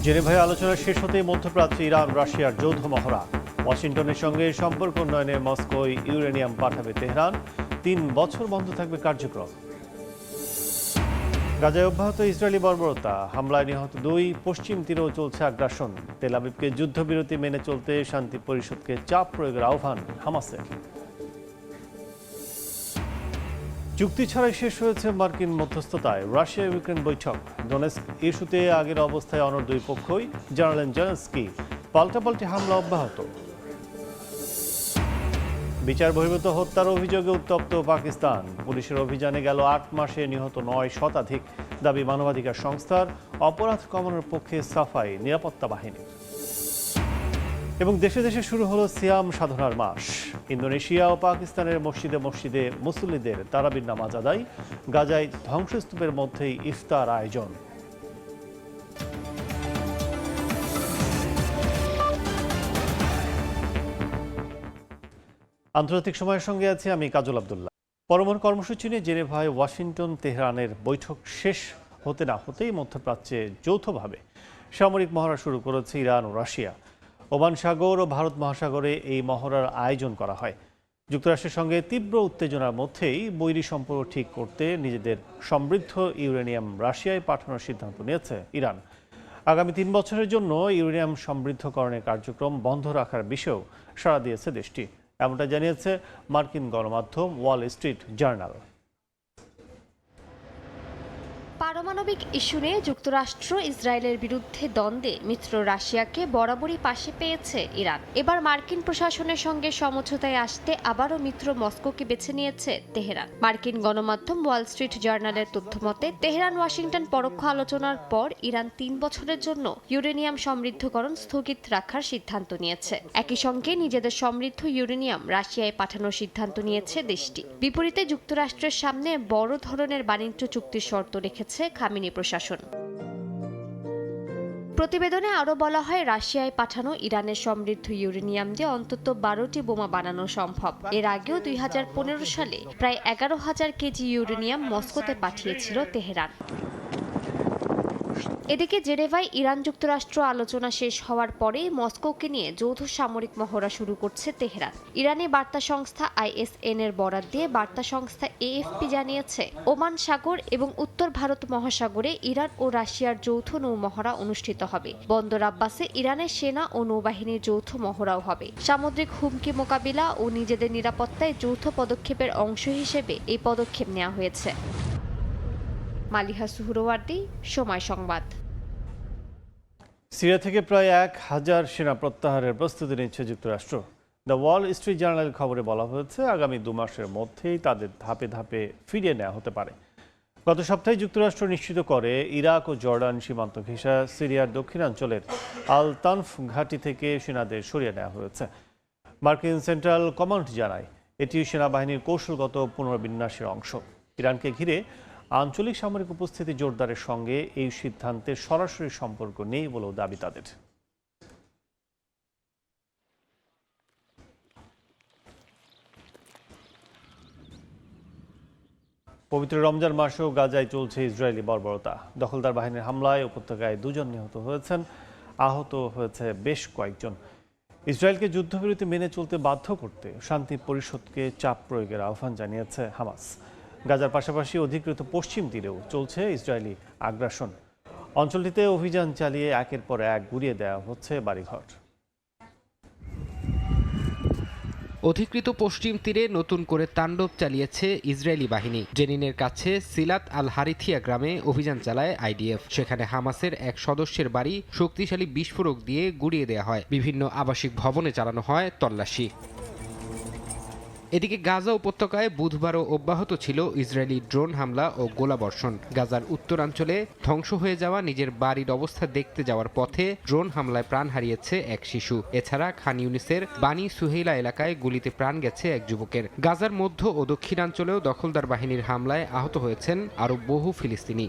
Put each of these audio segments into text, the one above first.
জেনেভায় আলোচনা শেষ হতেই মধ্যপ্রাচ্যে ইরান রাশিয়ার যৌথ মহড়া। ওয়াশিংটনের সঙ্গে সম্পর্ক উন্নয়নে মস্কোয় ইউরেনিয়াম পাঠাবে তেহরান। ৩ বছর বন্ধ থাকবে কার্যক্রম। গাজায় অব্যাহত ইসরায়েলি বর্বরতা, হামলায় নিহত ২। পশ্চিম তীরেও চলছে আগ্রাসন। তেল আবিবকে যুদ্ধবিরতি মেনে চলতে শান্তি পরিষদকে চাপ প্রয়োগের আহ্বান হামাসের। চুক্তি ছাড়াই শেষ হয়েছে মার্কিন মধ্যস্থতায় রাশিয়া ইউক্রেন বৈঠক। ডোনেস্ক ইস্যুতে আগের অবস্থায় অনড় দুই পক্ষই, জানালেন জেলেনস্কি। পাল্টাপাল্টি হামলা অব্যাহত। বিচার বহির্ভূত হত্যার অভিযোগে উত্তপ্ত পাকিস্তান। পুলিশের অভিযানে গেল ৮ মাসে নিহত ৯ শতাধিক, দাবি মানবাধিকার সংস্থার। অপরাধ কমানোর পক্ষে সাফাই নিরাপত্তা বাহিনী। এবং দেশে দেশে শুরু হলো সিয়াম সাধনার মাস। ইন্দোনেশিয়া ও পাকিস্তানের মসজিদে মসজিদে মুসল্লিদের তারাবির নামাজ আদায়। গাজায় ধ্বংসস্তূপের মধ্যেই ইফতার আয়োজন। আন্তর্জাতিক সময়ের সঙ্গে আছি আমি কাজল আব্দুল্লাহ। পরমাণু কর্মসূচি নিয়ে জেনেভায় ওয়াশিংটন তেহরানের বৈঠক শেষ হতে না হতেই মধ্যপ্রাচ্যে যৌথভাবে সামরিক মহড়া শুরু করেছে ইরান ও রাশিয়া। ওমান সাগর ও ভারত মহাসাগরে এই মহড়ার আয়োজন করা হয়। যুক্তরাষ্ট্রের সঙ্গে তীব্র উত্তেজনার মধ্যেই বৈরী সম্পর্ক ঠিক করতে নিজেদের সমৃদ্ধ ইউরেনিয়াম রাশিয়ায় পাঠানোর সিদ্ধান্ত নিয়েছে ইরান। আগামী ৩ বছরের জন্য ইউরেনিয়াম সমৃদ্ধকরণের কার্যক্রম বন্ধ রাখার বিষয়েও সাড়া দিয়েছে দেশটি, এমনটা জানিয়েছে মার্কিন গণমাধ্যম ওয়াল স্ট্রিট জার্নাল। পারমাণবিক ইস্যু নিয়ে যুক্তরাষ্ট্র ইসরায়েলের বিরুদ্ধে দ্বন্দ্বে মিত্র রাশিয়াকে বরাবরই পাশে পেয়েছে ইরান। এবার মার্কিন প্রশাসনের সঙ্গে সমঝোতায় আসতে আবারও মিত্র মস্কোকে বেছে নিয়েছে তেহরান। মার্কিন গণমাধ্যম ওয়াল স্ট্রিট জার্নালের তথ্যমতে তেহরান ওয়াশিংটন পরোক্ষ আলোচনার পর ইরান ৩ বছরের জন্য ইউরেনিয়াম সমৃদ্ধকরণ স্থগিত রাখার সিদ্ধান্ত নিয়েছে। একই সঙ্গে নিজেদের সমৃদ্ধ ইউরেনিয়াম রাশিয়ায় পাঠানোর সিদ্ধান্ত নিয়েছে দেশটি। বিপরীতে যুক্তরাষ্ট্রের সামনে বড় ধরনের বাণিজ্য চুক্তির শর্ত রেখেছে খামেনি প্রশাসন। প্রতিবেদনে আরও বলা হয়, রাশিয়ায় পাঠানো ইরানের সমৃদ্ধ ইউরেনিয়াম দিয়ে অন্তত 12টি বোমা বানানো সম্ভব। এর আগেও 2015 সালে প্রায় 11,000 কেজি ইউরেনিয়াম মস্কোতে পাঠিয়েছিল তেহরান। এদিকে জেনেভায় ইরান যুক্তরাষ্ট্র আলোচনা শেষ হওয়ার পরেই মস্কোকে নিয়ে যৌথ সামরিক মহড়া শুরু করছে তেহরান। ইরানি বার্তা সংস্থা ISN এর বরাত দিয়ে বার্তা সংস্থা AFP জানিয়েছে, ওমান সাগর এবং উত্তর ভারত মহাসাগরে ইরান ও রাশিয়ার যৌথ নৌ মহড়া অনুষ্ঠিত হবে। বন্দর আব্বাসে ইরানের সেনা ও নৌবাহিনীর যৌথ মহড়াও হবে। সামুদ্রিক হুমকি মোকাবিলা ও নিজেদের নিরাপত্তায় যৌথ পদক্ষেপের অংশ হিসেবে এই পদক্ষেপ নেওয়া হয়েছে। মালিহা সুহরওয়ার্দী, সময় সংবাদ। সিরিয়া থেকে প্রায় 1,000 সেনা প্রত্যাহারের প্রস্তুতি নিচ্ছে যুক্তরাষ্ট্র। দ্য ওয়াল স্ট্রিট জার্নালের খবরে বলা হয়েছে, আগামী 2 মাসের মধ্যেই তাদের ধাপে ধাপে ফিরিয়ে নেওয়া হতে পারে। গত সপ্তাহে যুক্তরাষ্ট্র নিশ্চিত করে ইরাক ও জর্ডান সীমান্ত ঘেঁষা সিরিয়ার দক্ষিণাঞ্চলের আল তানফ ঘাঁটি থেকে সেনাদের সরিয়ে নেওয়া হয়েছে। মার্কিন সেন্ট্রাল কমান্ড জানায়, এটি সেনাবাহিনীর কৌশলগত পুনর্বিন্যাসের অংশ। ইরানকে ঘিরে আঞ্চলিক সামরিক উপস্থিতি জোরদারের সঙ্গে এই সিদ্ধান্তের সরাসরি সম্পর্ক নেই বলেও দাবি তাদের। পবিত্র রমজান মাসেও গাজায় চলছে ইসরায়েলি বর্বরতা। দখলদার বাহিনীর হামলায় উপত্যকায় 2 জন নিহত হয়েছেন, আহত হয়েছে বেশ কয়েকজন। ইসরায়েলকে যুদ্ধবিরতি মেনে চলতে বাধ্য করতে শান্তি পরিষদকে চাপ প্রয়োগের আহ্বান জানিয়েছে হামাস। গাজার পাশাপাশি অধিকৃত পশ্চিম তীরেও চলছে ইসরায়েলি আগ্রাসন। অঞ্চলটিতে অভিযান চালিয়ে একের পর এক গুঁড়িয়ে দেওয়া হচ্ছে বাড়িঘর। অধিকৃত পশ্চিম তীরে নতুন করে তাণ্ডব চালিয়েছে ইসরায়েলি বাহিনী। জেনিনের কাছে সিলাত আল হারিথিয়া গ্রামে অভিযান চালায় IDF। সেখানে হামাসের এক সদস্যের বাড়ি শক্তিশালী বিস্ফোরক দিয়ে গুঁড়িয়ে দেওয়া হয়। বিভিন্ন আবাসিক ভবনে চালানো হয় তল্লাশি। এদিকে গাজা উপত্যকায় বুধবারও অব্যাহত ছিল ইসরায়েলি ড্রোন হামলা ও গোলাবর্ষণ। গাজার উত্তরাঞ্চলে ধ্বংস হয়ে যাওয়া নিজের বাড়ির অবস্থা দেখতে যাওয়ার পথে ড্রোন হামলায় প্রাণ হারিয়েছে এক শিশু। এছাড়া খান ইউনিসের বানি সুহেইলা এলাকায় গুলিতে প্রাণ গেছে এক যুবকের। গাজার মধ্য ও দক্ষিণাঞ্চলেও দখলদার বাহিনীর হামলায় আহত হয়েছেন আরও বহু ফিলিস্তিনি।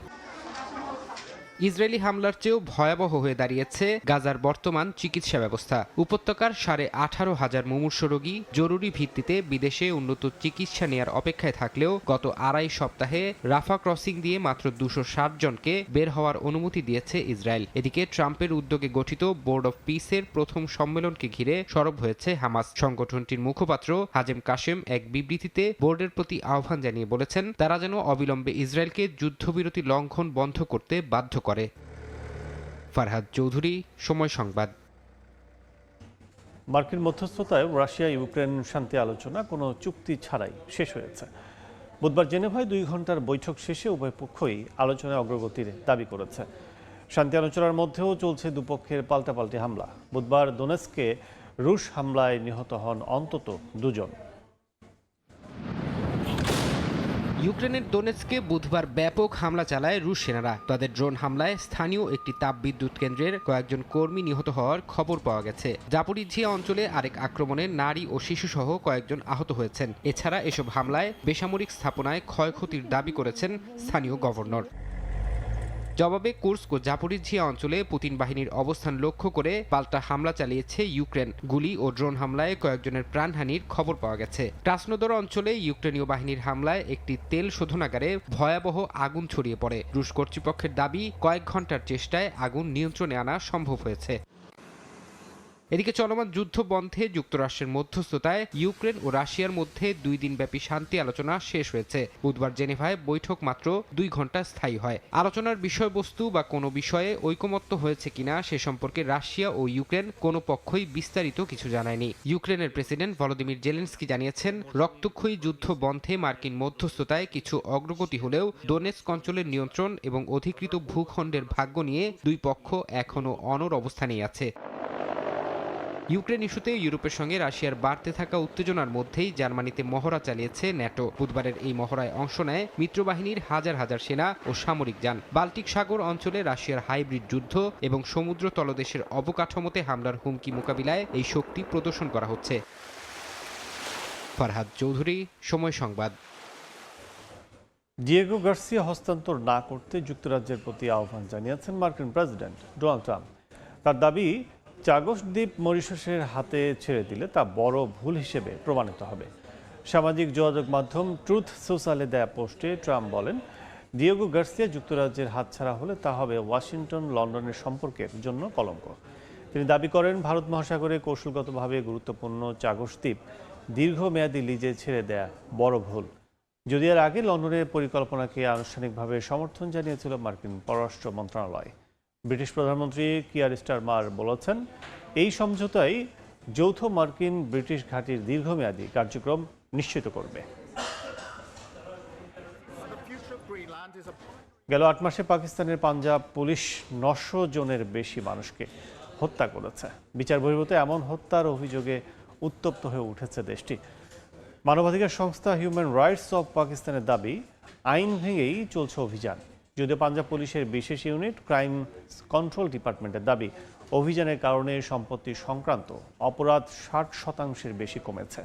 ইসরায়েলি হামলার চেয়েও ভয়াবহ হয়ে দাঁড়িয়েছে গাজার বর্তমান চিকিৎসা ব্যবস্থা। উপত্যকার 18,500 মুমূর্ষু রোগী জরুরি ভিত্তিতে বিদেশে উন্নত চিকিৎসা নেয়ার অপেক্ষায় থাকলেও গত আড়াই সপ্তাহে রাফা ক্রসিং দিয়ে মাত্র 260 জনকে বের হওয়ার অনুমতি দিয়েছে ইসরায়েল। এদিকে ট্রাম্পের উদ্যোগে গঠিত বোর্ড অব পিসের প্রথম সম্মেলনকে ঘিরে সরব হয়েছে হামাস। সংগঠনটির মুখপাত্র হাজেম কাশেম এক বিবৃতিতে বোর্ডের প্রতি আহ্বান জানিয়ে বলেছেন, তারা যেন অবিলম্বে ইসরায়েলকে যুদ্ধবিরতি লঙ্ঘন বন্ধ করতে বাধ্য করে। ফারহাদ চৌধুরী, সময় সংবাদ। মার্কিন মধ্যস্থতায় রাশিয়া ইউক্রেন শান্তি আলোচনা কোনো চুক্তি ছাড়াই শেষ হয়েছে। বুধবার জেনেভায় 2 ঘন্টার বৈঠক শেষে উভয় পক্ষই আলোচনায় অগ্রগতির দাবি করেছে। শান্তি আলোচনার মধ্যেও চলছে দুপক্ষের পাল্টাপাল্টি হামলা। বুধবার দোনেৎস্কে রুশ হামলায় নিহত হন অন্তত 2 জন। ইউক্রেনের দোনেৎস্কে বুধবার ব্যাপক হামলা চালায় রুশ সেনারা। তাদের ড্রোন হামলায় স্থানীয় একটি তাপবিদ্যুৎ কেন্দ্রের কয়েকজন কর্মী নিহত হওয়ার খবর পাওয়া গেছে। জাপোরিঝিয়া অঞ্চলে আরেক আক্রমণে নারী ও শিশুসহ কয়েকজন আহত হয়েছেন। এছাড়া এসব হামলায় বেসামরিক স্থাপনায় ক্ষয়ক্ষতির দাবি করেছেন স্থানীয় গভর্নর। জবাবে কুর্স্ক ও জাপোরিঝিয়া অঞ্চলে পুতিন বাহিনীর অবস্থান লক্ষ্য করে পাল্টা হামলা চালিয়েছে ইউক্রেন। গুলি ও ড্রোন হামলায় কয়েকজনের প্রাণহানির খবর পাওয়া গেছে। ক্রাসনোদর অঞ্চলে ইউক্রেনীয় বাহিনীর হামলায় একটি তেল শোধনাগারে ভয়াবহ আগুন ছড়িয়ে পড়ে। রুশ কর্তৃপক্ষের দাবি, কয়েক ঘন্টার চেষ্টায় আগুন নিয়ন্ত্রণে আনা সম্ভব হয়েছে। এদিকে চলমান যুদ্ধ বন্ধে যুক্তরাষ্ট্রের মধ্যস্থতায় ইউক্রেন ও রাশিয়ার মধ্যে 2 দিনব্যাপী শান্তি আলোচনা শেষ হয়েছে। বুধবার জেনেভায় বৈঠক মাত্র 2 ঘন্টা স্থায়ী হয়। আলোচনার বিষয়বস্তু বা কোনো বিষয়ে ঐকমত্য হয়েছে কিনা সে সম্পর্কে রাশিয়া ও ইউক্রেন কোনো পক্ষই বিস্তারিত কিছু জানায়নি। ইউক্রেনের প্রেসিডেন্ট ভলোদিমির জেলেনস্কি জানিয়েছেন, রক্তক্ষয়ী যুদ্ধ বন্ধে মার্কিন মধ্যস্থতায় কিছু অগ্রগতি হলেও ডোনেৎস্ক অঞ্চলের নিয়ন্ত্রণ এবং অধিকৃত ভূখণ্ডের ভাগ্য নিয়ে 2 পক্ষ এখনও অনড় অবস্থানেই আছে। ইউক্রেন ইস্যুতে ইউরোপের সঙ্গে রাশিয়ার বাড়তে থাকা উত্তেজনার মধ্যেই জার্মানিতে মহড়া চালিয়েছে ন্যাটো। বুধবারের এই মহড়ায় অংশ নেয় মিত্রবাহিনীর হাজার হাজার সেনা ও সামরিক যান। বাল্টিক সাগর অঞ্চলে রাশিয়ার হাইব্রিড যুদ্ধ এবং সমুদ্র তলদেশের অবকাঠামোতে হামলার হুমকি মোকাবিলায় এই শক্তি প্রদর্শন করা হচ্ছে। ফারহাদ চৌধুরী, সময় সংবাদ। ডিয়েগো গার্সিয়া হস্তান্তর না করতে যুক্তরাজ্যের প্রতি আহ্বান জানিয়েছেন মার্কিন প্রেসিডেন্ট ডোনাল্ড ট্রাম্প। তার দাবি, চাগস দ্বীপ মরিশাসের হাতে ছেড়ে দিলে তা বড় ভুল হিসেবে প্রমাণিত হবে। সামাজিক যোগাযোগ মাধ্যম ট্রুথ সোশ্যালে দেয়া পোস্টে ট্রাম্প বলেন, ডিয়েগো গার্সিয়া যুক্তরাজ্যের হাতছাড়া হলে তা হবে ওয়াশিংটন লন্ডনের সম্পর্কের জন্য কলঙ্ক। তিনি দাবি করেন, ভারত মহাসাগরে কৌশলগতভাবে গুরুত্বপূর্ণ চাগস দ্বীপ দীর্ঘমেয়াদী লিজে ছেড়ে দেয়া বড় ভুল। যদি এর আগে লন্ডনের পরিকল্পনাকে আনুষ্ঠানিকভাবে সমর্থন জানিয়েছিল মার্কিন পররাষ্ট্র মন্ত্রণালয়। ব্রিটিশ প্রধানমন্ত্রী কিয়ার স্টারমার বলেছেন, এই সমঝোতাই যৌথ মার্কিন ব্রিটিশ ঘাঁটির দীর্ঘমেয়াদী কার্যক্রম নিশ্চিত করবে। গেল 8 মাসে পাকিস্তানের পাঞ্জাব পুলিশ 900 জনের বেশি মানুষকে হত্যা করেছে। বিচার বহির্ভূত এমন হত্যার অভিযোগে উত্তপ্ত হয়ে উঠেছে দেশটি। মানবাধিকার সংস্থা হিউম্যান রাইটস অব পাকিস্তানের দাবি, আইন ভেঙেই চলছে অভিযান। যদিও পাঞ্জাব পুলিশের বিশেষ ইউনিট ক্রাইম কন্ট্রোল ডিপার্টমেন্টের দাবি, অভিযানের কারণে সম্পত্তি সংক্রান্ত অপরাধ 60% বেশি কমেছে।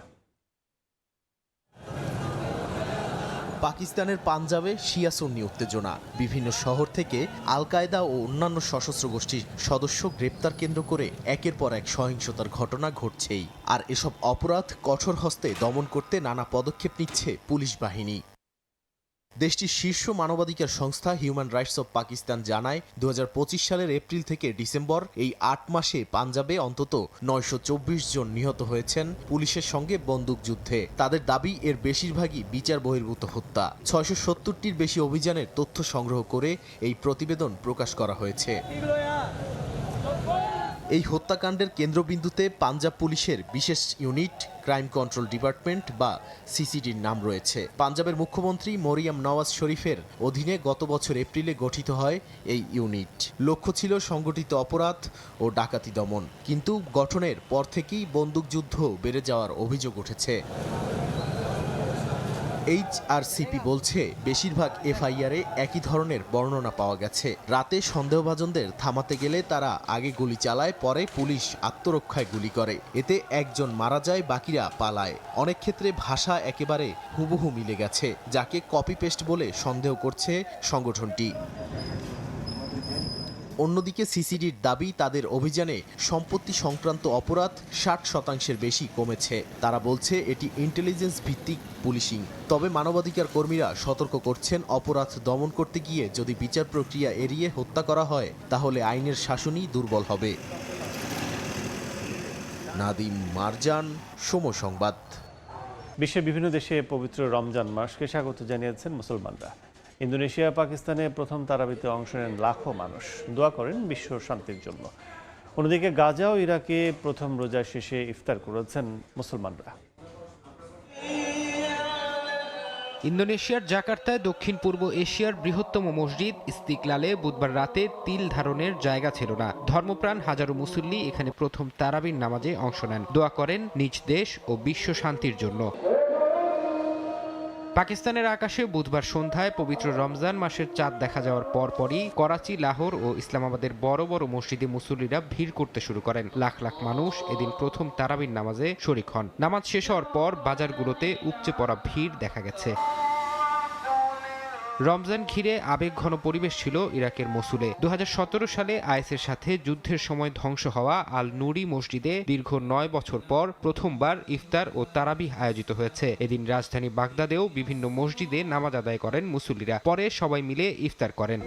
পাকিস্তানের পাঞ্জাবে শিয়া সুন্নি উত্তেজনা। বিভিন্ন শহর থেকে আল কায়দা ও অন্যান্য সশস্ত্র গোষ্ঠীর সদস্য গ্রেপ্তার কেন্দ্র করে একের পর এক সহিংসতার ঘটনা ঘটছেই। আর এসব অপরাধ কঠোর হস্তে দমন করতে নানা পদক্ষেপ নিচ্ছে পুলিশ বাহিনী। দেশটির শীর্ষ মানবাধিকার সংস্থা হিউম্যান রাইটস অব পাকিস্তান জানায়, 2025 সালের এপ্রিল থেকে ডিসেম্বর এই 8 মাসে পাঞ্জাবে অন্তত 924 জন নিহত হয়েছেন পুলিশের সঙ্গে বন্দুকযুদ্ধে। তাদের দাবি, এর বেশিরভাগই বিচার বহির্ভূত হত্যা। 670টির বেশি অভিযানের তথ্য সংগ্রহ করে এই প্রতিবেদন প্রকাশ করা হয়েছে। এই হত্যাকাণ্ডের কেন্দ্রবিন্দুতে পাঞ্জাব পুলিশের বিশেষ ইউনিট ক্রাইম কন্ট্রোল ডিপার্টমেন্ট বা সিসিডির নাম রয়েছে। পাঞ্জাবের মুখ্যমন্ত্রী মরিয়াম নওয়াজ শরীফের অধীনে গত বছর এপ্রিলে গঠিত হয় এই ইউনিট। লক্ষ্য ছিল সংগঠিত অপরাধ ও ডাকাতি দমন, কিন্তু গঠনের পর থেকেই বন্দুকযুদ্ধ বেড়ে যাওয়ার অভিযোগ উঠেছে। এইচআরসিপি বলছে, বেশিরভাগ এফআইআরে একই ধরনের বর্ণনা পাওয়া গেছে। রাতে সন্দেহভাজনদের থামাতে গেলে তারা আগে গুলি চালায়, পরে পুলিশ আত্মরক্ষায় গুলি করে। এতে একজন মারা যায়, বাকিরা পালায়। অনেক ক্ষেত্রে ভাষা একেবারে হুবহু মিলে গেছে, যাকে কপি পেস্ট বলে সন্দেহ করছে সংগঠনটি। অন্যদিকে সিসিডির দাবি তাদের অভিযানে সম্পত্তি সংক্রান্ত অপরাধ 60% বেশি কমেছে। তারা বলছে এটি ইন্টেলিজেন্স ভিত্তিক পুলিশিং। তবে মানবাধিকার কর্মীরা সতর্ক করছেন, অপরাধ দমন করতে গিয়ে যদি বিচার প্রক্রিয়া এড়িয়ে হত্যা করা হয় তাহলে আইনের শাসনই দুর্বল হবে। নাদিম মারজান, সময় সংবাদ। বিশ্বের বিভিন্ন দেশে পবিত্র রমজান মাসকে স্বাগত জানিয়েছেন মুসলমানরা। ইন্দোনেশিয়া, পাকিস্তানে প্রথম তারাবিতে অংশ নেন লাখো মানুষ, দোয়া করেন বিশ্ব শান্তির জন্য। অন্যদিকে গাজা ও ইরাকে প্রথম রোজা শেষে ইফতার করেছেন মুসলমানরা। ইন্দোনেশিয়ার জাকার্তায় দক্ষিণ পূর্ব এশিয়ার বৃহত্তম মসজিদ ইস্তিকলালে বুধবার রাতে তিল ধারণের জায়গা ছিল না। ধর্মপ্রাণ হাজারো মুসল্লি এখানে প্রথম তারাবির নামাজে অংশ নেন, দোয়া করেন নিজ দেশ ও বিশ্ব শান্তির জন্য। পাকিস্তানের আকাশে বুধবার সন্ধ্যায় পবিত্র রমজান মাসের চাঁদ দেখা যাওয়ার পরপরই করাচি, লাহোর ও ইসলামাবাদের বড় বড় মসজিদে মুসল্লিরা ভিড় করতে শুরু করেন। লাখ লাখ মানুষ এদিন প্রথম তারাবির নামাজে শরিক হন। নামাজ শেষ হওয়ার পর বাজারগুলোতে উপচে পড়া ভিড় দেখা গেছে। রমজান ঘিরে আবেগঘন পরিবেশ ছিল ইরাকের মসুলে। 2017 সালে আইএসের সাথে যুদ্ধের সময় ধ্বংস হওয়া আল নুরি মসজিদে দীর্ঘ 9 বছর পর প্রথমবার ইফতার ও তারাবিহ আয়োজিত হয়েছে। এদিন রাজধানী বাগদাদেও বিভিন্ন মসজিদে নামাজ আদায় করেন মুসল্লিরা, পরে সবাই মিলে ইফতার করেন।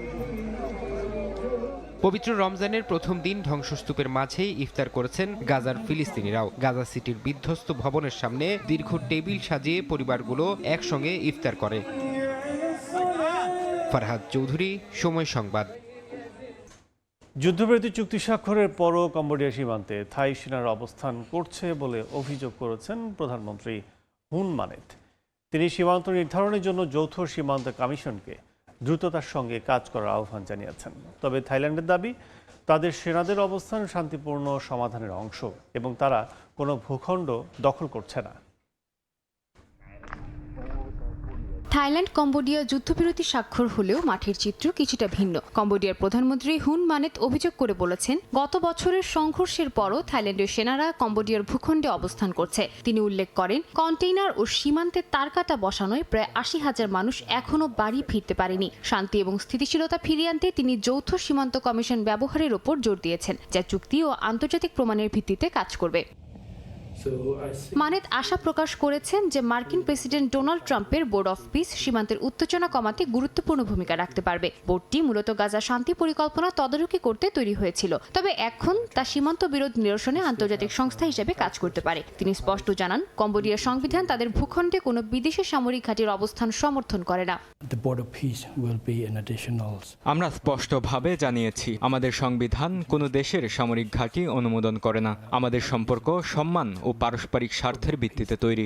পবিত্র রমজানের প্রথম দিন ধ্বংসস্তূপের মাঝেই ইফতার করেছেন গাজার ফিলিস্তিনিরাও। গাজা সিটির বিধ্বস্ত ভবনের সামনে দীর্ঘ টেবিল সাজিয়ে পরিবারগুলো একসঙ্গে ইফতার করে। ফরহাদ চৌধুরী, সময় সংবাদ। যুদ্ধবিরতি চুক্তি স্বাক্ষরের পরও কম্বোডিয়া সীমান্তে থাই সেনার অবস্থান করছে বলে অভিযোগ করেছেন প্রধানমন্ত্রী হুন মানেত। তিনি সীমান্ত নির্ধারণের জন্য যৌথ সীমান্ত কমিশনকে দ্রুততার সঙ্গে কাজ করার আহ্বান জানিয়েছেন। তবে থাইল্যান্ডের দাবি, তাদের সেনাদের অবস্থান শান্তিপূর্ণ সমাধানের অংশ এবং তারা কোনো ভূখণ্ড দখল করছে না। থাইল্যান্ড কম্বোডিয়া যুদ্ধবিরতি স্বাক্ষর হলেও মাঠের চিত্র কিছুটা ভিন্ন। কম্বোডিয়ার প্রধানমন্ত্রী হুন মানেত অভিযোগ করে বলেছেন, গত বছরের সংঘর্ষের পরও থাইল্যান্ডের সেনারা কম্বোডিয়ার ভূখণ্ডে অবস্থান করছে। তিনি উল্লেখ করেন, কন্টেইনার ও সীমান্তে তারকাটা বসানোয় প্রায় 80,000 মানুষ এখনও বাড়ি ফিরতে পারেনি। শান্তি এবং স্থিতিশীলতা ফিরিয়ে আনতে তিনি যৌথ সীমান্ত কমিশন ব্যবহারের ওপর জোর দিয়েছেন, যা চুক্তি ও আন্তর্জাতিক প্রমাণের ভিত্তিতে কাজ করবে। মানেত আশা প্রকাশ করেছেন যে মার্কিন প্রেসিডেন্ট ডোনাল্ড ট্রাম্পের বোর্ড অফ পিস সীমান্তের উত্তেজনা কমাতে গুরুত্বপূর্ণ ভূমিকা রাখতে পারবে। বোর্ডটি মূলত গাজা শান্তি পরিকল্পনা তদারকি করতে তৈরি হয়েছিল, তবে এখন তা সীমান্ত বিরোধ নিরসনে আন্তর্জাতিক সংস্থা হিসেবে কাজ করতে পারে। তিনি স্পষ্ট জানান, কম্বোডিয়ার সংবিধান তাদের ভূখণ্ডে কোনো বিদেশি সামরিক ঘাঁটির অবস্থান সমর্থন করে না। আমরা স্পষ্টভাবে জানিয়েছি, আমাদের সংবিধান কোনো দেশের সামরিক ঘাঁটি অনুমোদন করে না। আমাদের সম্পর্ক সম্মান ও পারস্পরিক স্বার্থের ভিত্তিতে তৈরি।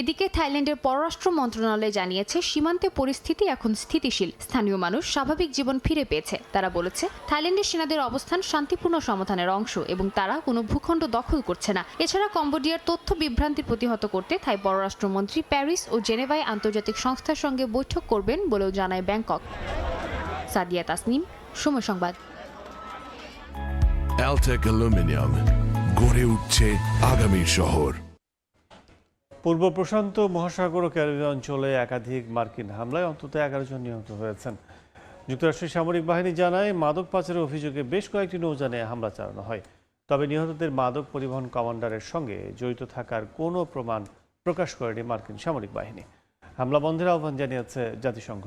এদিকে থাইল্যান্ডের পররাষ্ট্র মন্ত্রণালয় জানিয়েছে, সীমান্তে পরিস্থিতি এখন স্থিতিশীল। স্থানীয় মানুষ স্বাভাবিক জীবন ফিরে পেয়েছে। তারা বলেছে, থাইল্যান্ডের সেনাদের অবস্থান শান্তিপূর্ণ সমাধানের অংশ এবং তারা কোনো ভূখণ্ড দখল করছে না। এছাড়া কম্বোডিয়ার তথ্য বিভ্রান্তি প্রতিহত করতে থাই পররাষ্ট্রমন্ত্রী প্যারিস ও জেনেভায় আন্তর্জাতিক সংস্থার সঙ্গে বৈঠক করবেন বলেও জানায় ব্যাংকক। সাদিয়া তাসনিম, সময় সংবাদ। অ্যালটেক অ্যালুমিনিয়াম, গড়ে উঠছে আগামীর শহর। পূর্ব প্রশান্ত মহাসাগর ও ক্যারিবীয় অঞ্চলে একাধিক মার্কিন হামলায় অন্তত 11 জন নিহত হয়েছেন। যুক্তরাষ্ট্রের সামরিক বাহিনী জানায়, মাদক পাচারের অভিযোগে বেশ কয়েকটি নৌযানে হামলা চালানো হয়। তবে নিহতদের মাদক পরিবহন কমান্ডারের সঙ্গে জড়িত থাকার কোনো প্রমাণ প্রকাশ করেনি মার্কিন সামরিক বাহিনী। হামলা বন্ধের আহ্বান জানিয়েছে জাতিসংঘ।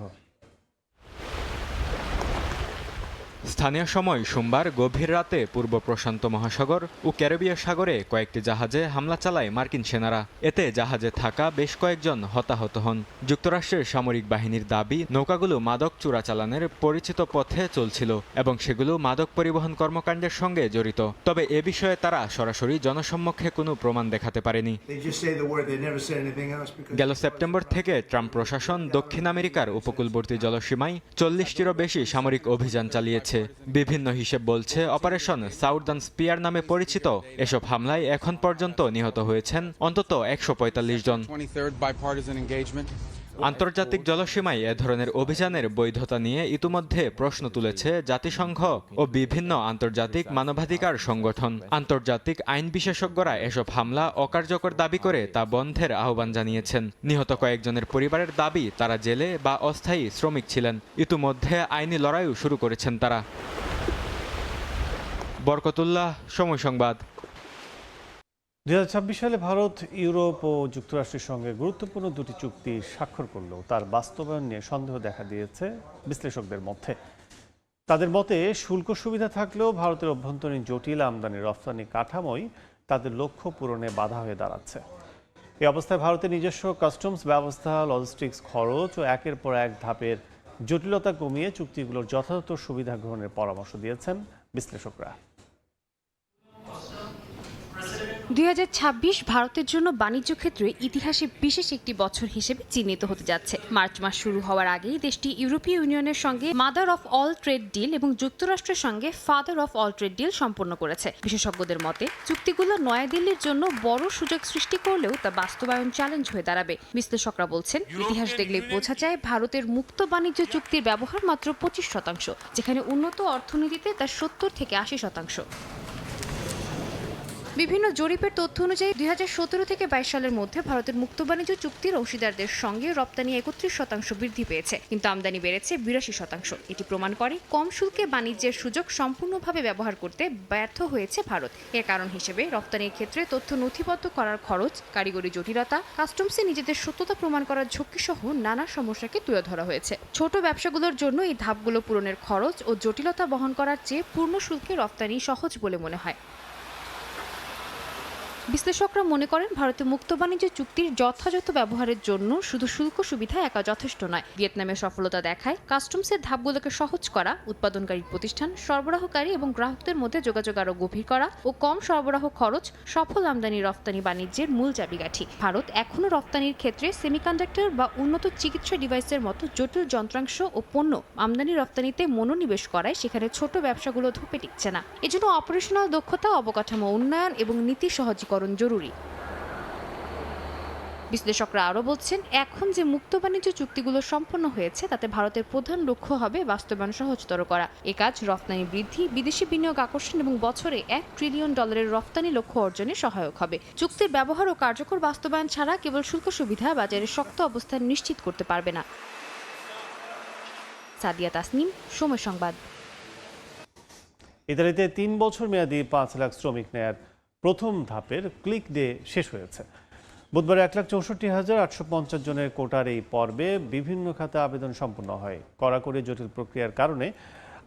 স্থানীয় সময় সোমবার গভীর রাতে পূর্ব প্রশান্ত মহাসাগর ও ক্যারিবীয় সাগরে কয়েকটি জাহাজে হামলা চালায় মার্কিন সেনারা। এতে জাহাজে থাকা বেশ কয়েকজন হতাহত হন। যুক্তরাষ্ট্রের সামরিক বাহিনীর দাবি, নৌকাগুলো মাদক চোরাচালানের পরিচিত পথে চলছিল এবং সেগুলো মাদক পরিবহন কর্মকাণ্ডের সঙ্গে জড়িত। তবে এ বিষয়ে তারা সরাসরি জনসম্মুখে কোনো প্রমাণ দেখাতে পারেনি। গেল সেপ্টেম্বর থেকে ট্রাম্প প্রশাসন দক্ষিণ আমেরিকার উপকূলবর্তী জলসীমায় 40টিরও বেশি সামরিক অভিযান চালিয়েছে। বিভিন্ন হিসেব বলছে, অপারেশন সাউদার্ন স্পিয়ার নামে পরিচিত এসব হামলায় এখন পর্যন্ত নিহত হয়েছেন অন্তত 145 জন। আন্তর্জাতিক জলসীমায় এ ধরনের অভিযানের বৈধতা নিয়ে ইতিমধ্যে প্রশ্ন তুলেছে জাতিসংঘ ও বিভিন্ন আন্তর্জাতিক মানবাধিকার সংগঠন। আন্তর্জাতিক আইন বিশেষজ্ঞরা এসব হামলা অকার্যকর দাবি করে তা বন্ধের আহ্বান জানিয়েছেন। নিহত কয়েকজনের পরিবারের দাবি তারা জেলে বা অস্থায়ী শ্রমিক ছিলেন। ইতিমধ্যে আইনি লড়াইও শুরু করেছেন তারা। বরকতুল্লাহ, সময় সংবাদ। 2026 সালে ভারত ইউরোপ ও যুক্তরাষ্ট্রের সঙ্গে গুরুত্বপূর্ণ দুটি চুক্তি স্বাক্ষর করলেও তার বাস্তবায়ন নিয়ে সন্দেহ দেখা দিয়েছে বিশ্লেষকদের মধ্যে। তাদের মতে শুল্ক সুবিধা থাকলেও ভারতের অভ্যন্তরীণ জটিল আমদানি রফতানি কাঠামোই তাদের লক্ষ্য পূরণে বাধা হয়ে দাঁড়াচ্ছে। এই অবস্থায় ভারতের নিজস্ব কাস্টমস ব্যবস্থা, লজিস্টিক্স খরচ ও একের পর এক ধাপের জটিলতা কমিয়ে চুক্তিগুলোর যথাযথ সুবিধা গ্রহণের পরামর্শ দিয়েছেন বিশ্লেষকরা। 2026 ভারতের জন্য বাণিজ্য ক্ষেত্রে ইতিহাসে বিশেষ একটি বছর হিসেবে চিহ্নিত হতে যাচ্ছে। মার্চ মাস শুরু হওয়ার আগেই দেশটি ইউরোপীয় ইউনিয়নের সঙ্গে mother of all trade deal এবং যুক্তরাষ্ট্রের সঙ্গে father of all trade deal সম্পন্ন করেছে। বিশেষজ্ঞদের মতে চুক্তিগুলো নয়াদিল্লির জন্য বড় সুযোগ সৃষ্টি করলেও তা বাস্তবায়ন চ্যালেঞ্জ হয়ে দাঁড়াবে। বিশ্লেষকরা বলছেন, ইতিহাস দেখলে বোঝা যায় ভারতের মুক্ত বাণিজ্য চুক্তির ব্যবহার মাত্র 25%, যেখানে উন্নত অর্থনীতিতে তা 70 থেকে 80%। বিভিন্ন জরিপের তথ্য অনুযায়ী 2017 থেকে 22 সালের মধ্যে ভারতের মুক্ত বাণিজ্য চুক্তির অংশীদারদের সঙ্গে রপ্তানি 31% বৃদ্ধি পেয়েছে, কিন্তু আমদানি বেড়েছে 82%। এটি প্রমাণ করে কম শুল্কে বাণিজ্যের সুযোগ সম্পূর্ণভাবে ব্যবহার করতে ব্যর্থ হয়েছে ভারত। এর কারণ হিসেবে রপ্তানির ক্ষেত্রে তথ্য নথিবদ্ধ করার খরচ, কারিগরি জটিলতা, কাস্টমসে নিজেদের সত্যতা প্রমাণ করার ঝুঁকি সহ নানা সমস্যাকে তুলে ধরা হয়েছে। ছোট ব্যবসাগুলোর জন্য এই ধাপগুলো পূরণের খরচ ও জটিলতা বহন করার চেয়ে পূর্ণ শুল্কে রপ্তানি সহজ বলে মনে হয়। বিশ্লেষকরা মনে করেন ভারতে মুক্ত বাণিজ্য চুক্তির যথাযথ ব্যবহারের জন্য শুধু শুল্ক সুবিধা একা যথেষ্ট নয়। ভিয়েতনামের সফলতা দেখায় কাস্টমসের ধাপগুলোকে সহজ করা, উৎপাদনকারী প্রতিষ্ঠান, সরবরাহকারী এবং গ্রাহকদের মধ্যে যোগাযোগ আরও গভীর করা ও কম সরবরাহ খরচ সফল আমদানি রপ্তানি বাণিজ্যের মূল চাবিকাঠি। ভারত এখনও রপ্তানির ক্ষেত্রে সেমিকন্ডাক্টর বা উন্নত চিকিৎসা ডিভাইসের মতো জটিল যন্ত্রাংশ ও পণ্য আমদানি রপ্তানিতে মনোনিবেশ করায় সেখানে ছোট ব্যবসাগুলো ধুপে টিকছে না। এজন্য অপারেশনাল দক্ষতা, অবকাঠামো উন্নয়ন এবং নীতি সহজীকরণ জরুরি। বিশ্লেষকরা আরও বলছেন, এখন যে মুক্ত বাণিজ্য চুক্তিগুলো সম্পন্ন হয়েছে তাতে ভারতের প্রধান লক্ষ্য হবে বাস্তবায়ন সহজতর করা। এ কাজ রপ্তানি বৃদ্ধি, বিদেশি বিনিয়োগ আকর্ষণ এবং বছরে $1 ট্রিলিয়ন রপ্তানি লক্ষ্য অর্জনে সহায়ক হবে। চুক্তির ব্যবহার ও কার্যকর বাস্তবায়ন ছাড়া কেবল শুল্ক সুবিধা বাজারের শক্ত অবস্থান নিশ্চিত করতে পারবে না। সাদিয়া তাসনিম, সময় সংবাদ। ইতালিতে 3 বছর মেয়াদী 5 লাখ শ্রমিক নেয়ার প্রথম ধাপের ক্লিক ডে শেষ হয়েছে। বুধবার 1,64,850 জনের কোটার এই পর্বে বিভিন্ন খাতে আবেদন সম্পন্ন হয়। কড়াকড়ি জটিল প্রক্রিয়ার কারণে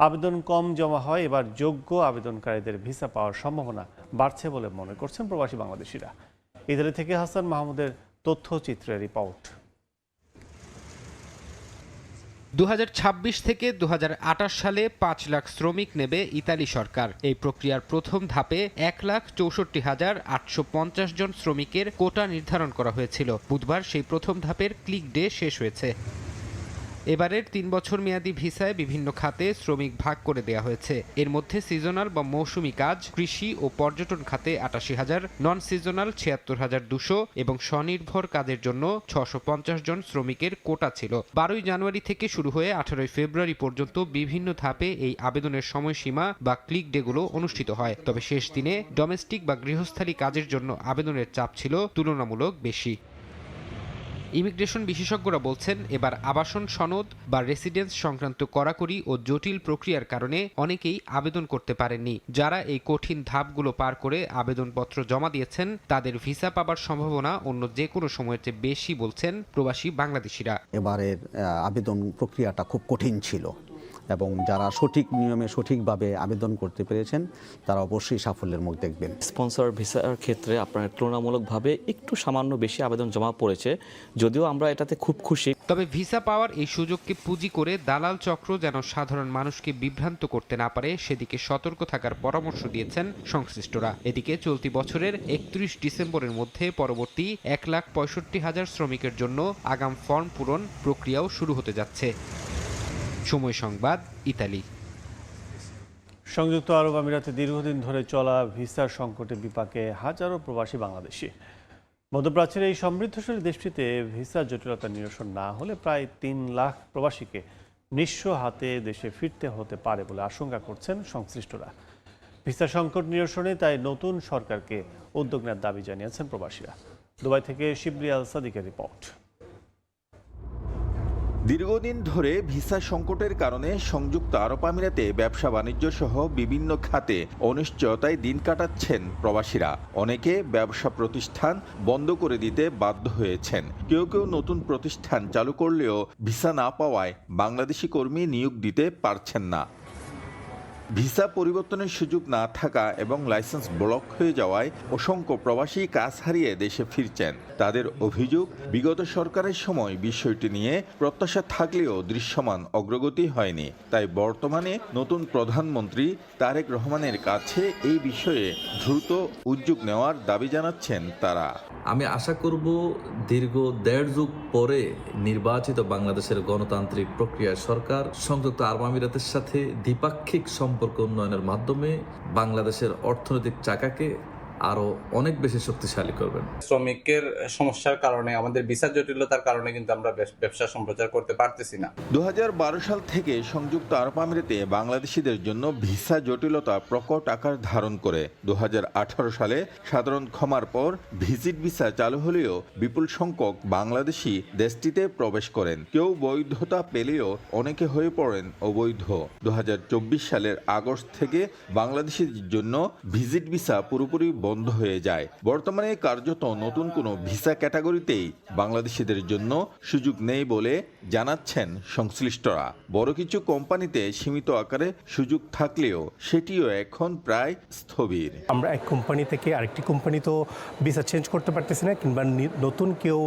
আবেদন কম জমা হয়। এবার যোগ্য আবেদনকারীদের ভিসা পাওয়ার সম্ভাবনা বাড়ছে বলে মনে করছেন প্রবাসী বাংলাদেশিরা। ইতালি থেকে হাসান মাহমুদের তথ্যচিত্রের রিপোর্ট। 2026 থেকে 2028 সালে 5 লাখ শ্রমিক নেবে ইতালি সরকার। এই প্রক্রিয়ার প্রথম ধাপে 1,64,850 জন শ্রমিকের কোটা নির্ধারণ করা হয়েছিল। বুধবার সেই প্রথম ধাপের ক্লিক ডে শেষ হয়েছে। এবারের 3 বছর মেয়াদী ভিসায় বিভিন্ন খাতে শ্রমিক ভাগ করে দেয়া হয়েছে। এর মধ্যে সিজনাল বা মৌসুমি কাজ, কৃষি ও পর্যটন খাতে 88,000, নন সিজনাল 76,200 এবং স্বনির্ভর কাজের জন্য 650 জন শ্রমিকের কোটা ছিল। 12 জানুয়ারি থেকে শুরু হয়ে 18 ফেব্রুয়ারি পর্যন্ত বিভিন্ন ধাপে এই আবেদনের সময়সীমা বা ক্লিক ডেগুলো অনুষ্ঠিত হয়। তবে শেষ দিনে ডোমেস্টিক বা গৃহস্থালী কাজের জন্য আবেদনের চাপ ছিল তুলনামূলক বেশি। ইমিগ্রেশন বিশেষজ্ঞরা বলছেন, এবার আবাসন সনদ বা রেসিডেন্স সংক্রান্ত কড়াকড়ি ও জটিল প্রক্রিয়ার কারণে অনেকেই আবেদন করতে পারেননি। যারা এই কঠিন ধাপগুলো পার করে আবেদনপত্র জমা দিয়েছেন তাদের ভিসা পাবার সম্ভাবনা অন্য যে কোনো সময়ের চেয়ে বেশি বলছেন প্রবাসী বাংলাদেশিরা। এবারের আবেদন প্রক্রিয়াটা খুব কঠিন ছিল এবং যারা সঠিক নিয়মে সঠিকভাবে আবেদন করতে পেরেছেন তারা অবশ্যই সাফল্যের মুখ দেখবেন। স্পন্সর ভিসার ক্ষেত্রে আপনার তুলনামূলকভাবে একটু সামান্য বেশি আবেদন জমা পড়েছে, যদিও আমরা এটাতে খুব খুশি। তবে ভিসা পাওয়ার এই সুযোগকে পুঁজি করে দালাল চক্র যেন সাধারণ মানুষকে বিভ্রান্ত করতে না পারে সেদিকে সতর্ক থাকার পরামর্শ দিয়েছেন সংশ্লিষ্টরা। এদিকে চলতি বছরের 31 ডিসেম্বরের মধ্যে পরবর্তী 1,65,000 শ্রমিকের জন্য আগাম ফর্ম পূরণ প্রক্রিয়াও শুরু হতে যাচ্ছে। সময় সংবাদ, ইতালি। সংযুক্ত আরব আমিরাতে দীর্ঘদিন ধরে চলা ভিসার সংকটে বিপাকে হাজারো প্রবাসী বাংলাদেশি। মধ্যপ্রাচ্যের এই সমৃদ্ধশালী দেশটিতে ভিসা জটিলতা নিরসন না হলে প্রায় ৩ লাখ প্রবাসীকে নিঃস্ব হাতে দেশে ফিরতে হতে পারে বলে আশঙ্কা করছেন সংশ্লিষ্টরা। ভিসা সংকট নিরসনে তাই নতুন সরকারকে উদ্যোগ নেওয়ার দাবি জানিয়েছেন প্রবাসীরা। দুবাই থেকে শিবলি আল সাদিকের রিপোর্ট। দীর্ঘদিন ধরে ভিসা সংকটের কারণে সংযুক্ত আরব আমিরাতে ব্যবসা বাণিজ্য সহ বিভিন্ন খাতে অনিশ্চয়তায় দিন কাটাচ্ছেন প্রবাসীরা। অনেকে ব্যবসা প্রতিষ্ঠান বন্ধ করে দিতে বাধ্য হয়েছেন। কেউ কেউ নতুন প্রতিষ্ঠান চালু করলেও ভিসা না পাওয়ায় বাংলাদেশি কর্মী নিয়োগ দিতে পারছেন না। ভিসা পরিবর্তনের সুযোগ না থাকা এবং লাইসেন্স ব্লক হয়ে যাওয়ায় অসংখ্য প্রবাসী কাজ হারিয়ে দেশে ফিরছেন। তাদের অভিযোগ, বিগত সরকারের সময় বিষয়টি নিয়ে প্রত্যাশা থাকলেও দৃশ্যমান অগ্রগতি হয়নি। তাই বর্তমানে নতুন প্রধানমন্ত্রী তারেক রহমানের কাছে এই বিষয়ে দ্রুত উদ্যোগ নেওয়ার দাবি জানাচ্ছেন তারা। আমি আশা করব দীর্ঘ ১.৫ যুগ পরে নির্বাচিত বাংলাদেশের গণতান্ত্রিক প্রক্রিয়ার সরকার সংযুক্ত আরব আমিরাতের সাথে দ্বিপাক্ষিক সম্পর্ক উন্নয়নের মাধ্যমে বাংলাদেশের অর্থনৈতিক চাকাকে আরো অনেক বেশি শক্তিশালী করবেন। শ্রমিকের সমস্যার কারণে, আমাদের ভিসা জটিলতার কারণে কিন্তু আমরা ব্যবসা সম্প্রচার করতে পারতেছি না। ২০১২ সাল থেকে সংযুক্ত আরব আমিরাতে বাংলাদেশিদের জন্য ভিসা জটিলতা প্রকট আকার ধারণ করে। ২০১৮ সালে সাধারণ ক্ষমার পর ভিজিট ভিসা চালু হলেও বিপুল সংখ্যক বাংলাদেশি দেশটিতে প্রবেশ করেন। কেউ বৈধতা পেলেও অনেকে হয়ে পড়েন অবৈধ। ২০২৪ সালের আগস্ট থেকে বাংলাদেশিদের জন্য ভিজিট ভিসা পুরোপুরি বন্ধ হয়ে যায়। বর্তমানে কার্যত নতুন কোনো ভিসা ক্যাটাগরিতেই বাংলাদেশিদের জন্য সুযোগ নেই বলে জানাচ্ছেন সংশ্লিষ্টরা। বড় কিছু কোম্পানিতে সীমিত আকারে সুযোগ থাকলেও সেটিও এখন প্রায় স্থবির। আমরা এক কোম্পানি থেকে আরেকটি কোম্পানি তো ভিসা চেঞ্জ করতে পারতেছি না, কিংবা নতুন কেউ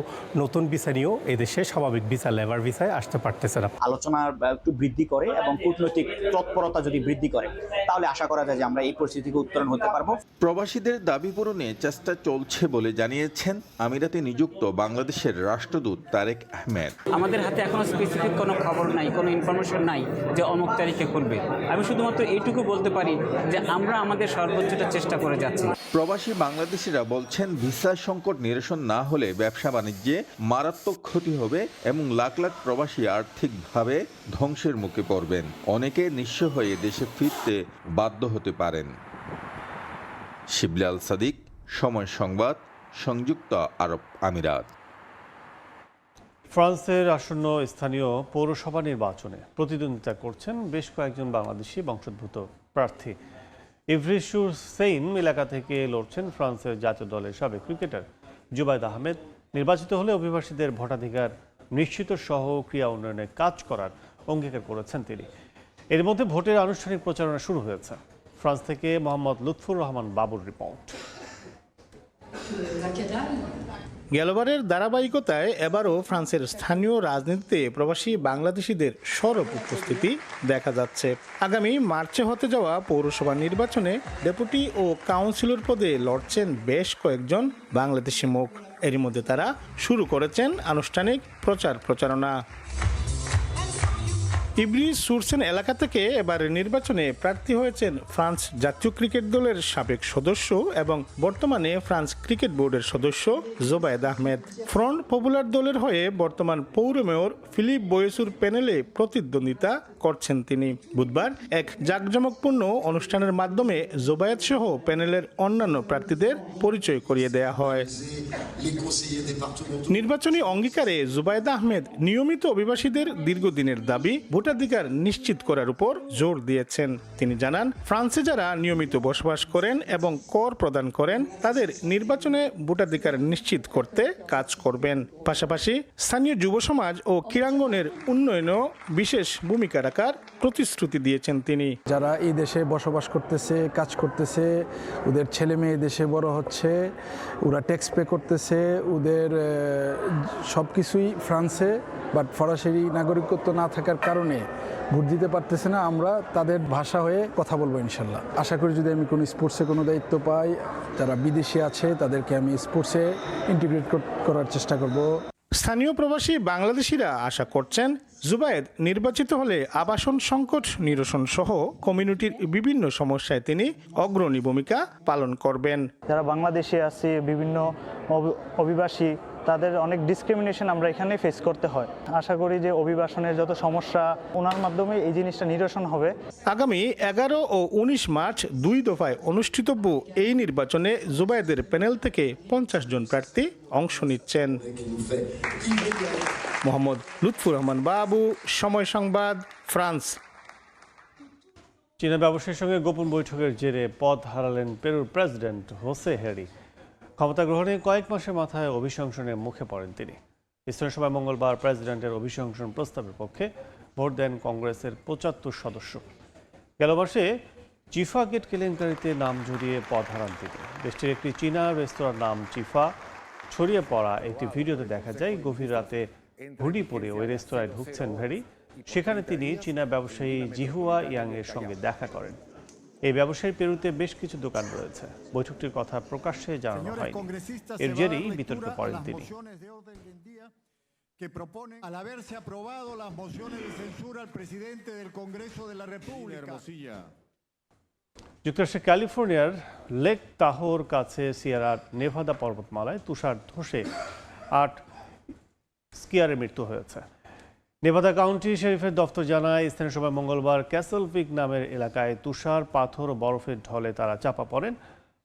নতুন ভিসা নিয়েও এদেশে স্বাভাবিক ভিসা লেবার ভিসায় আসতে পারতেছে না। আলোচনা একটু বৃদ্ধি করে এবং কূটনৈতিক তৎপরতা যদি বৃদ্ধি করে তাহলে আশা করা যায় যে আমরা এই পরিস্থিতি থেকে উত্তরণ হতে পারবো। প্রবাসীদের দাবি পূরণে চেষ্টা চলছে বলে জানিয়েছেন আমিরাতে নিযুক্ত বাংলাদেশের রাষ্ট্রদূত তারেক আহমেদ। আমাদের হাতে এখনো স্পেসিফিক কোনো খবর নাই, কোনো ইনফরমেশন নাই যে অমুক তারিখে করবে। আমি শুধুমাত্র এইটুকু বলতে পারি যে আমরা আমাদের সর্বোচ্চটা চেষ্টা করে যাচ্ছি। প্রবাসী বাংলাদেশিরা বলছেন, ভিসা সংকট নিরসন না হলে ব্যবসা বাণিজ্যে মারাত্মক ক্ষতি হবে এবং লাখ লাখ প্রবাসী আর্থিকভাবে ধ্বংসের মুখে পড়বেন। অনেকে নিঃস্ব হয়ে দেশে ফিরতে বাধ্য হতে পারেন। শিবলি আল সাদিক, সময় সংবাদ, সংযুক্ত আরব আমিরাত। ফ্রান্সের আসন্ন স্থানীয় পৌরসভা নির্বাচনে প্রতিদ্বন্দ্বিতা করছেন বেশ কয়েকজন বাংলাদেশি বংশোদ্ভূত প্রার্থী। ইভরিসুর সেইন এলাকা থেকে লড়ছেন ফ্রান্সের জাতীয় দলের সাবেক ক্রিকেটার জুবায়েদ আহমেদ। নির্বাচিত হলে অভিবাসীদের ভোটাধিকার নিশ্চিত সহ ক্রিয়া উন্নয়নে কাজ করার অঙ্গীকার করেছেন তিনি। এর মধ্যে ভোটের আনুষ্ঠানিক প্রচারণা শুরু হয়েছে। ফ্রান্স থেকে মোহাম্মদ লুৎফুর রহমান বাবুর রিপোর্ট। গেলবারের ধারাবাহিকতায় এবারও ফ্রান্সের স্থানীয় রাজনীতিতে প্রবাসী বাংলাদেশিদের সরব উপস্থিতি দেখা যাচ্ছে। আগামী মার্চে হতে যাওয়া পৌরসভা নির্বাচনে ডেপুটি ও কাউন্সিলর পদে লড়ছেন বেশ কয়েকজন বাংলাদেশি মুখ। এরই মধ্যে তারা শুরু করেছেন আনুষ্ঠানিক প্রচারণা। ইব্রিস সুরসেন এলাকা থেকে এবার নির্বাচনে প্রার্থী হয়েছেন ফ্রান্স জাতীয় ক্রিকেট দলের সাবেক সদস্য এবং বর্তমানে ফ্রান্স ক্রিকেট বোর্ডের সদস্য জুবায়েদ আহমেদ। ফ্রন্ট পপুলার দলের হয়ে বর্তমান পৌর মেয়র ফিলিপ বয়েসুর প্যানেলে প্রতিদ্বন্দ্বিতা করছেন তিনি। বুধবার এক জাঁকজমকপূর্ণ অনুষ্ঠানের মাধ্যমে জুবায়েদ সহ প্যানেলের অন্যান্য প্রার্থীদের পরিচয় করিয়ে দেয়া হয়। নির্বাচনী অঙ্গীকারে জুবায়েদ আহমেদ নিয়মিত অভিবাসীদের দীর্ঘদিনের দাবি ভোটাধিকার নিশ্চিত করার উপর জোর দিয়েছেন। তিনি জানান, ফ্রান্সে যারা নিয়মিত বসবাস করেন এবং কর প্রদান করেন তাদের নির্বাচনে ভোটাধিকার নিশ্চিত করতে কাজ করবেন। পাশাপাশি স্থানীয় যুব সমাজ ও ক্রীড়াঙ্গনের উন্নয়নেও বিশেষ ভূমিকা রাখার প্রতিশ্রুতি দিয়েছেন তিনি। যারা এই দেশে বসবাস করতেছে, কাজ করতেছে, ওদের ছেলে মেয়ে দেশে বড় হচ্ছে, ওরা ট্যাক্স পে করতেছে, ওদের সব কিছুই ফ্রান্সে, বাট ফরাসি নাগরিকত্ব না থাকার কারণে ভোট দিতে পারতেছে না। আমরা তাদের ভাষা হয়ে কথা বলবো ইনশাল্লাহ। আশা করি যদি আমি কোনো স্পোর্টসে কোনো দায়িত্ব পাই, যারা বিদেশি আছে তাদেরকে আমি স্পোর্টসে ইন্টিগ্রেট করার চেষ্টা করব। স্থানীয় প্রবাসী বাংলাদেশিরা আশা করছেন জুবায়েদ নির্বাচিত হলে আবাসন সংকট নিরসন সহ কমিউনিটির বিভিন্ন সমস্যায় তিনি অগ্রণী ভূমিকা পালন করবেন। যারা বাংলাদেশে আছে বিভিন্ন অভিবাসী তাদের অনেক ডিসক্রিমিনেশন আমরা এখানে ফেস করতে হয়। আশা করি যে অভিবাসনের যত সমস্যা ওনার মাধ্যমে এই জিনিসটা নিরসন হবে। আগামী 11 ও 19 মার্চ 2 দফায় অনুষ্ঠিতব্য এই নির্বাচনে জুবায়েদের প্যানেল থেকে 50 জন প্রার্থী অংশ নিচ্ছেন। মোহাম্মদ লুৎফুর রহমান বাবু, সময় সংবাদ, ফ্রান্স। চীনা ব্যবসায়ীর সঙ্গে গোপন বৈঠকের জেরে পদ হারালেন পেরুর প্রেসিডেন্ট হোসে হেরি। ক্ষমতা গ্রহণে কয়েক মাসের মাথায় অভিশংসনের মুখে পড়েন তিনি। স্থানীয় সময় মঙ্গলবার প্রেসিডেন্টের অভিশংসন প্রস্তাবের পক্ষে ভোট দেন কংগ্রেসের 75 সদস্য। গেল মাসে চিফা গেট কেলেঙ্কারিতে নাম জড়িয়ে পদ হারান তিনি। দেশটির একটি চীনা রেস্তোরাঁর নাম চিফা ছড়িয়ে পড়া একটি ভিডিওতে দেখা যায় গভীর রাতে হুডি পরে ওই রেস্তোরাঁয় ঢুকছেন ভেরি। সেখানে তিনি চীনা ব্যবসায়ী জিহুয়া ইয়াং এর সঙ্গে দেখা করেন। এই ব্যবসায়ী পেরুতে বেশ কিছু দোকান রয়েছে। বৈঠকটির কথা প্রকাশ্যে জানানো হয়নি। এর জেরেই বিতর্কে পড়েন তিনি। que proponen al haberse aprobado las mociones de censura al presidente del Congreso de la República. যুক্তরাষ্ট্রের ক্যালিফোর্নিয়ার লেক তাহোর কাছে সিয়েরা নেভাদা পর্বতমালায় তুষার ধসে 8 স্কিয়ারের মৃত্যু হয়েছে। নেভাদা কাউন্টি শেরিফের দফতর জানায় স্থানীয় সময় মঙ্গলবার ক্যাসল পিক নামের এলাকায় তুষার, পাথর ও বরফের ঢলে তারা চাপা পড়েন।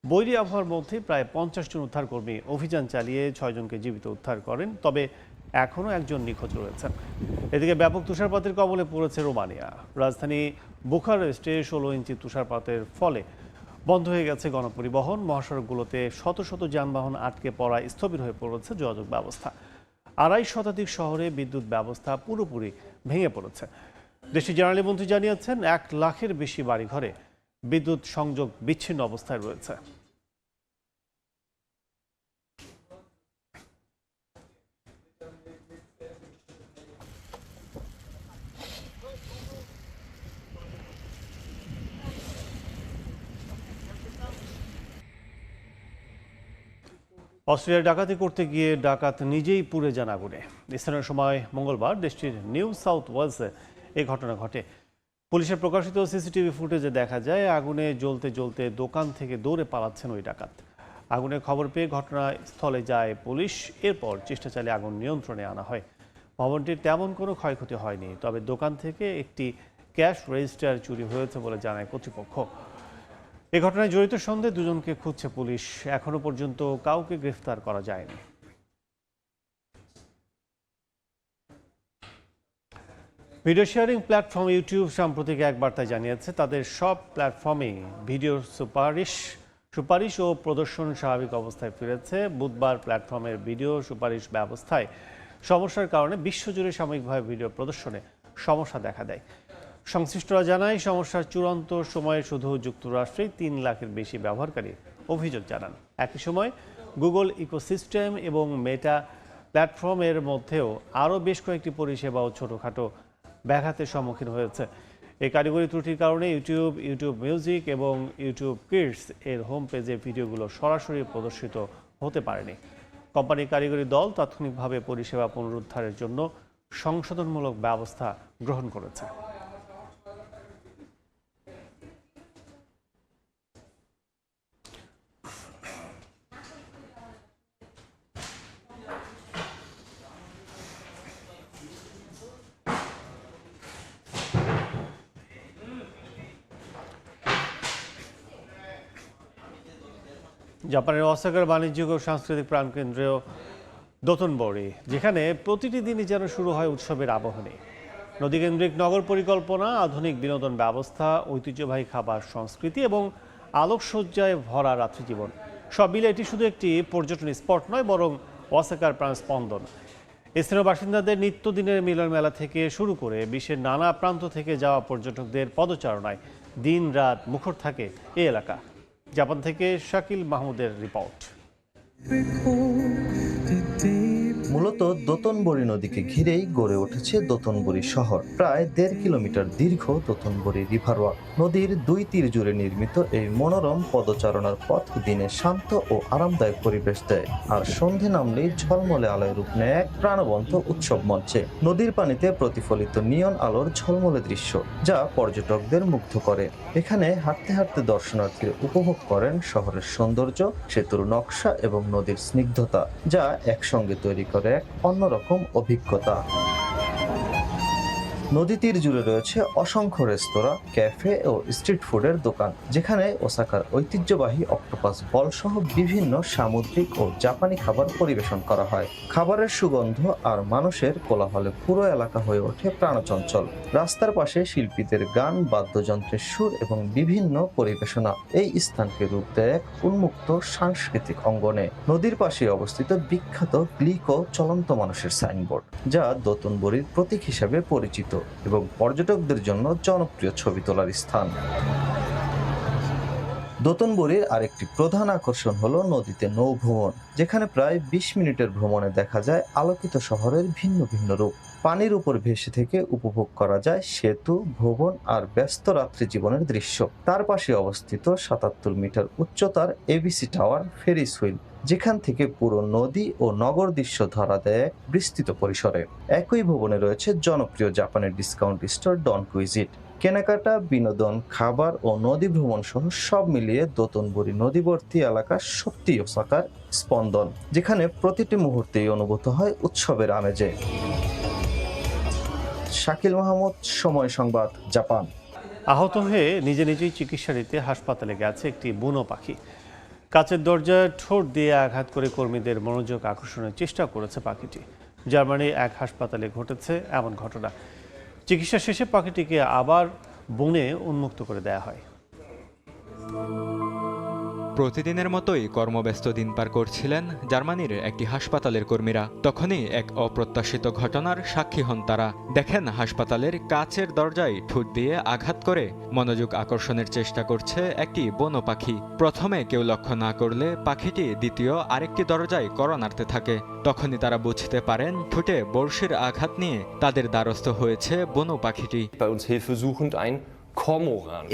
বৈরী আবহাওয়ার মধ্যে প্রায় 50 জন উদ্ধারকর্মী অভিযান চালিয়ে 6 জনকে জীবিত উদ্ধার করেন, তবে এখনও একজন নিখোঁজ রয়েছেন। এদিকে ব্যাপক তুষারপাতের কবলে পড়েছে রোমানিয়া। রাজধানী বুখারেস্টে 16 ইঞ্চি তুষারপাতের ফলে বন্ধ হয়ে গেছে গণপরিবহন। মহাসড়কগুলোতে শত শত যানবাহন আটকে পড়ায় স্থবির হয়ে পড়েছে যোগাযোগ ব্যবস্থা। 2.5 শতাধিক শহরে বিদ্যুৎ ব্যবস্থা পুরোপুরি ভেঙে পড়েছে। দেশটির জ্বালানি মন্ত্রী জানিয়েছেন 1 লাখের বেশি বাড়িঘরে বিদ্যুৎ সংযোগ বিচ্ছিন্ন অবস্থায় রয়েছে। অস্ট্রেলিয়ায় ডাকাতি করতে গিয়ে ডাকাত নিজেই পুড়ে যান আগুনে। স্থানীয় সময় মঙ্গলবার দেশটির নিউ সাউথ ওয়েলসে এই ঘটনা ঘটে। পুলিশের প্রকাশিত সিসিটিভি ফুটেজে দেখা যায় আগুনে জ্বলতে জ্বলতে দোকান থেকে দৌড়ে পালাচ্ছেন ওই ডাকাত। আগুনের খবর পেয়ে ঘটনাস্থলে যায় পুলিশ। এরপর চেষ্টা চালিয়ে আগুন নিয়ন্ত্রণে আনা হয়। ভবনটির তেমন কোনো ক্ষয়ক্ষতি হয়নি, তবে দোকান থেকে একটি ক্যাশ রেজিস্টার চুরি হয়েছে বলে জানায় কর্তৃপক্ষ। এ ঘটনায় জড়িত সন্দেহে 2 জনকে খুঁজছে পুলিশ। এখনো পর্যন্ত কাউকে গ্রেফতার করা যায়নি। ভিডিও শেয়ারিং প্ল্যাটফর্ম ইউটিউব সাম্প্রতিক এক বার্তায় জানিয়েছে তাদের সব প্ল্যাটফর্মে ভিডিও সুপারিশ ও প্রদর্শন স্বাভাবিক অবস্থায় ফিরেছে। বুধবার প্ল্যাটফর্মের ভিডিও সুপারিশ ব্যবস্থায় সমস্যার কারণে বিশ্বজুড়ে সাময়িকভাবে ভিডিও প্রদর্শনে সমস্যা দেখা দেয়। সংশ্লিষ্টরা জানায় সমস্যার চূড়ান্ত সময়ে শুধু যুক্তরাষ্ট্রে 3 লাখের বেশি ব্যবহারকারী অভিযোগ জানান। একই সময় গুগল ইকোসিস্টেম এবং মেটা প্ল্যাটফর্মের মধ্যেও আরও বেশ কয়েকটি পরিষেবা ও ছোটোখাটো ব্যাঘাতের সম্মুখীন হয়েছে। এই কারিগরি ত্রুটির কারণে ইউটিউব মিউজিক এবং ইউটিউব কিডস এর হোম পেজে ভিডিওগুলো সরাসরি প্রদর্শিত হতে পারেনি। কোম্পানির কারিগরি দল তাৎক্ষণিকভাবে পরিষেবা পুনরুদ্ধারের জন্য সংশোধনমূলক ব্যবস্থা গ্রহণ করেছে। জাপানের ওসাকার বাণিজ্যিক ও সাংস্কৃতিক প্রাণকেন্দ্র দোতনবরি, যেখানে প্রতিটি দিনই যেন শুরু হয় উৎসবের আবহনে। নদীকেন্দ্রিক নগর পরিকল্পনা, আধুনিক বিনোদন ব্যবস্থা, ঐতিহ্যবাহী খাবার সংস্কৃতি এবং আলোকসজ্জায় ভরা রাত্রি জীবন, সব মিলে এটি শুধু একটি পর্যটন স্পট নয়, বরং ওসাকার প্রাণস্পন্দন। স্থানীয় বাসিন্দাদের নিত্যদিনের মিলন মেলা থেকে শুরু করে বিশ্বের নানা প্রান্ত থেকে যাওয়া পর্যটকদের পদচারণায় দিন রাত মুখর থাকে এই এলাকা। জাপান থেকে শাকিল মাহমুদের রিপোর্ট। মূলত দোতনবরী নদীকে ঘিরেই গড়ে উঠেছে দোতনবরী শহর। প্রায় 1.5 কিলোমিটার দীর্ঘ দোতনবরী রিভার ওয়াক। নদীর দুই তীর জুড়ে নির্মিত এই মনোরম পদচারণার পথ দিনে শান্ত ও আরামদায়ক পরিবেশ দেয়, আর সন্ধে নামলেই ঝলমলে আলোয় রূপ নেয় এক প্রাণবন্ত উৎসব মঞ্চে। নদীর পানিতে প্রতিফলিত নিয়ন আলোর ঝলমলে দৃশ্য, যা পর্যটকদের মুগ্ধ করে। এখানে হাঁটতে হাঁটতে দর্শনার্থীরা উপভোগ করেন শহরের সৌন্দর্য, সেতুর নকশা এবং নদীর স্নিগ্ধতা, যা একসঙ্গে তৈরি করে এক অন্যরকম অভিজ্ঞতা। নদী তীর জুড়ে রয়েছে অসংখ্য রেস্তোরাঁ, ক্যাফে ও স্ট্রিট ফুডের দোকান, যেখানে ওসাকার ঐতিহ্যবাহী অক্টোপাস বল সহ বিভিন্ন সামুদ্রিক ও জাপানি খাবার পরিবেশন করা হয়। খাবারের সুগন্ধ আর মানুষের কোলাহলে পুরো এলাকা হয়ে ওঠে প্রাণচঞ্চল। রাস্তার পাশে শিল্পীদের গান, বাদ্যযন্ত্রের সুর এবং বিভিন্ন পরিবেশনা এই স্থানকে রূপ দেয় এক উন্মুক্ত সাংস্কৃতিক অঙ্গনে। নদীর পাশে অবস্থিত বিখ্যাত গ্লিকো চলন্ত মানুষের সাইনবোর্ড, যা দোতনবরীর প্রতীক হিসেবে পরিচিত এবং পর্যটকদের জন্য জনপ্রিয় ছবি তোলার স্থান। দোতনবরীর আরেকটি প্রধান আকর্ষণ হলো নদীতে নৌ ভ্রমণ, যেখানে প্রায় 20 মিনিটের ভ্রমণে দেখা যায় আলোকিত শহরের ভিন্ন ভিন্ন রূপ। পানির উপর ভেসে থেকে উপভোগ করা যায় সেতু, ভবন আর ব্যস্ত রাত্রি জীবনের দৃশ্য। তার পাশে অবস্থিত 77 মিটার উচ্চতার এবিসি টাওয়ার ফেরিস হুইল, যেখান থেকে পুরো নদী ও নগর দৃশ্য ধরা দেয় বিস্তৃত পরিসরে। একই ভবনে রয়েছে জনপ্রিয় জাপানের ডিসকাউন্ট স্টোর ডন কুইজিট। কেনাকাটা, বিনোদন, খাবার ও নদী ভ্রমণ সহ সব মিলিয়ে দোতনবরী নদীবর্তী এলাকা সত্যি ওসাকার স্পন্দন, যেখানে প্রতিটি মুহূর্তেই অনুভূত হয় উৎসবের আমেজে। শাকিল মাহমুদ, সময় সংবাদ, জাপান। আহত হয়ে নিজে নিজেই চিকিৎসা নিতে হাসপাতালে গেছে একটি বুনো পাখি। কাচের দরজায় ঠোঁট দিয়ে আঘাত করে কর্মীদের মনোযোগ আকর্ষণের চেষ্টা করেছে পাখিটি। জার্মানির এক হাসপাতালে ঘটেছে এমন ঘটনা। চিকিৎসা শেষে পাখিটিকে আবার বনে উন্মুক্ত করে দেয়া হয়। প্রতিদিনের মতোই কর্মব্যস্ত দিন পার করছিলেন জার্মানির একটি হাসপাতালের কর্মীরা। তখনই এক অপ্রত্যাশিত ঘটনার সাক্ষী হন তারা। দেখেন হাসপাতালের কাচের দরজায় ঠোঁট দিয়ে আঘাত করে মনোযোগ আকর্ষণের চেষ্টা করছে একটি বন্য পাখি। প্রথমে কেউ লক্ষ্য না করলে পাখিটি দ্বিতীয় আরেকটি দরজায় কড়া নাড়তে থাকে। তখনই তারা বুঝতে পারেন ঠোঁটে বড়শির আঘাত নিয়ে তাদের দ্বারস্থ হয়েছে বন্য পাখিটি।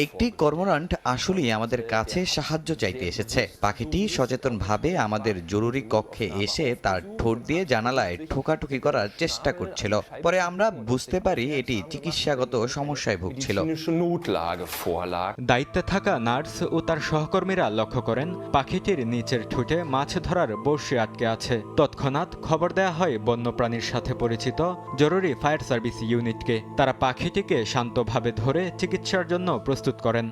একটি কর্মোরান্ট আসলেই আমাদের কাছে সাহায্য চাইতে এসেছে। পাখিটি সচেতনভাবে আমাদের জরুরি কক্ষে এসে তার ঠোঁট দিয়ে জানালায় ঠোকাঠুকি করার চেষ্টা করছিল। পরে আমরা বুঝতে পারি এটি চিকিৎসাগত সমস্যায় ভুগছিল। দায়িত্বে থাকা নার্স ও তার সহকর্মীরা লক্ষ্য করেন পাখিটির নিচের ঠোঁটে মাছ ধরার বড়শি আটকে আছে। তৎক্ষণাৎ খবর দেয়া হয় বন্যপ্রাণীর সাথে পরিচিত জরুরি ফায়ার সার্ভিস ইউনিটকে। তারা পাখিটিকে শান্তভাবে ধরে চিকিৎসার জন্য প্রস্তুত করেন।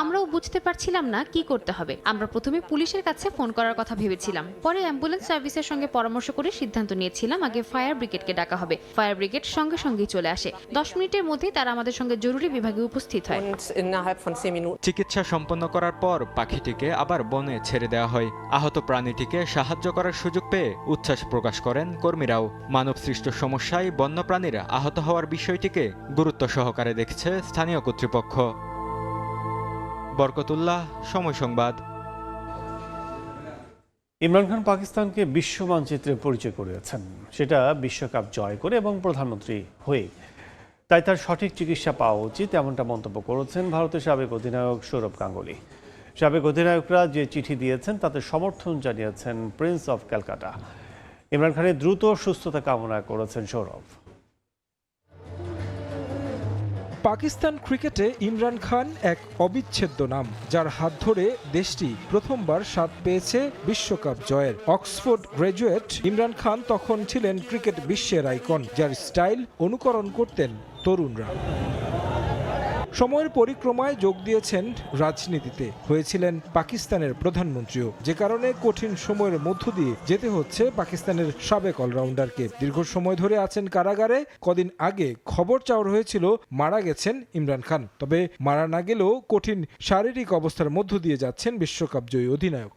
আমরাও বুঝতে পারছিলাম না কি করতে হবে। আমরা প্রথমে পুলিশের কাছে ফোন করার কথা ভেবেছিলাম, পরে অ্যাম্বুলেন্স সার্ভিসের সঙ্গে পরামর্শ করে সিদ্ধান্ত নিয়েছিলাম আগে ফায়ার ব্রিগেডকে ডাকা হবে। ফায়ার ব্রিগেড সঙ্গে সঙ্গেই চলে আসে। 10 মিনিটের মধ্যেই তারা আমাদের সঙ্গে জরুরি বিভাগে উপস্থিত হয়। চিকিৎসা সম্পন্ন করার পর পাখিটিকে আবার বনে ছেড়ে দেওয়া হয়। আহত প্রাণীটিকে সাহায্য করার সুযোগ পেয়ে উচ্ছ্বাস প্রকাশ করেন কর্মীরাও। মানবসৃষ্ট সমস্যায় বন্যপ্রাণীর আহত হওয়ার বিষয়টিকে গুরুত্ব সহকারে দেখছে স্থানীয় কর্তৃপক্ষ। বরকতুল্লাহ, সময় সংবাদ। ইমরান খান পাকিস্তানকে বিশ্ব মানচিত্রে পরিচয় করিয়েছেন, সেটা বিশ্বকাপ জয় করে এবং প্রধানমন্ত্রী হয়ে। তাই তার সঠিক চিকিৎসা পাওয়া উচিত, এমনটা মন্তব্য করেছেন ভারতের সাবেক অধিনায়ক সৌরভ গাঙ্গুলি। সাবেক অধিনায়করা যে চিঠি দিয়েছেন তাতে সমর্থন জানিয়েছেন প্রিন্স অফ ক্যালকাটা। ইমরান খানের দ্রুত সুস্থতা কামনা করেছেন সৌরভ। পাকিস্তান ক্রিকেটে ইমরান খান এক অবিচ্ছেদ্য নাম, যার হাত ধরে দেশটি প্রথমবার স্বাদ পেয়েছে বিশ্বকাপ জয়ের। অক্সফোর্ড গ্র্যাজুয়েট ইমরান খান তখন ছিলেন ক্রিকেট বিশ্বের আইকন, যার স্টাইল অনুকরণ করতেন তরুণরা। সময়ের পরিক্রমায় যোগ দিয়েছেন রাজনীতিতে, হয়েছিলেন পাকিস্তানের প্রধানমন্ত্রীও, যে কারণে কঠিন সময়ের মধ্য দিয়ে যেতে হচ্ছে পাকিস্তানের সাবেক অলরাউন্ডারকে। দীর্ঘ সময় ধরে আছেন কারাগারে। কদিন আগে খবর চাওয়া হয়েছিল মারা গেছেন ইমরান খান, তবে মারা না গেলেও কঠিন শারীরিক অবস্থার মধ্য দিয়ে যাচ্ছেন বিশ্বকাপ জয়ী অধিনায়ক।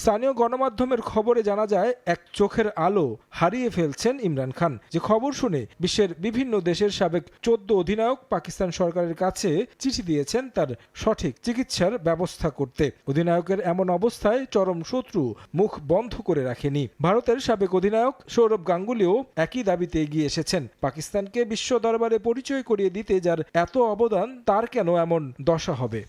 স্থানীয় গণমাধ্যমের খবরে জানা যায় এক চোখের আলো হারিয়ে ফেলছেন ইমরান খান, যে খবর শুনে বিশ্বের বিভিন্ন দেশের সাবেক 14 অধিনায়ক পাকিস্তান সরকারের কাছে চিঠি দিয়েছেন তার সঠিক চিকিৎসার ব্যবস্থা করতে। অধিনায়কের এমন অবস্থায় চরম শত্রু মুখ বন্ধ করে রাখেনি। ভারতের সাবেক অধিনায়ক সৌরভ গাঙ্গুলিও একই দাবিতে এগিয়ে এসেছেন, পাকিস্তানকে বিশ্ব দরবারে পরিচয় করিয়ে দিতে যার এত অবদান তার কেন এমন দশা হবে।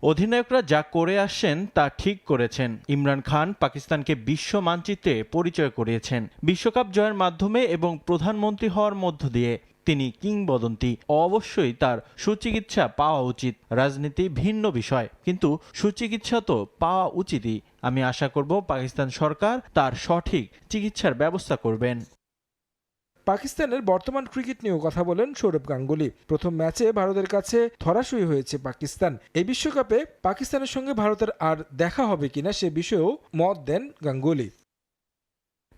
অধিনায়করা যা করে আসছেন তা ঠিক করেছেন। ইমরান খান পাকিস্তানকে বিশ্ব মানচিত্রে পরিচয় করিয়েছেন বিশ্বকাপ জয়ের মাধ্যমে এবং প্রধানমন্ত্রী হওয়ার মধ্য দিয়ে। তিনি কিংবদন্তি। অবশ্যই তার সুচিকিৎসা পাওয়া উচিত। রাজনীতি ভিন্ন বিষয়, কিন্তু সুচিকিৎসা তো পাওয়া উচিতই। আমি আশা করব পাকিস্তান সরকার তার সঠিক চিকিৎসার ব্যবস্থা করবেন। পাকিস্তানের বর্তমান ক্রিকেট নিয়েও কথা বলেন সৌরভ গাঙ্গুলি। প্রথম ম্যাচে ভারতের কাছে ধরাশয়ী হয়েছে পাকিস্তান। এই বিশ্বকাপে পাকিস্তানের সঙ্গে ভারতের আর দেখা হবে কিনা সে বিষয়েও মত দেন গাঙ্গুলি।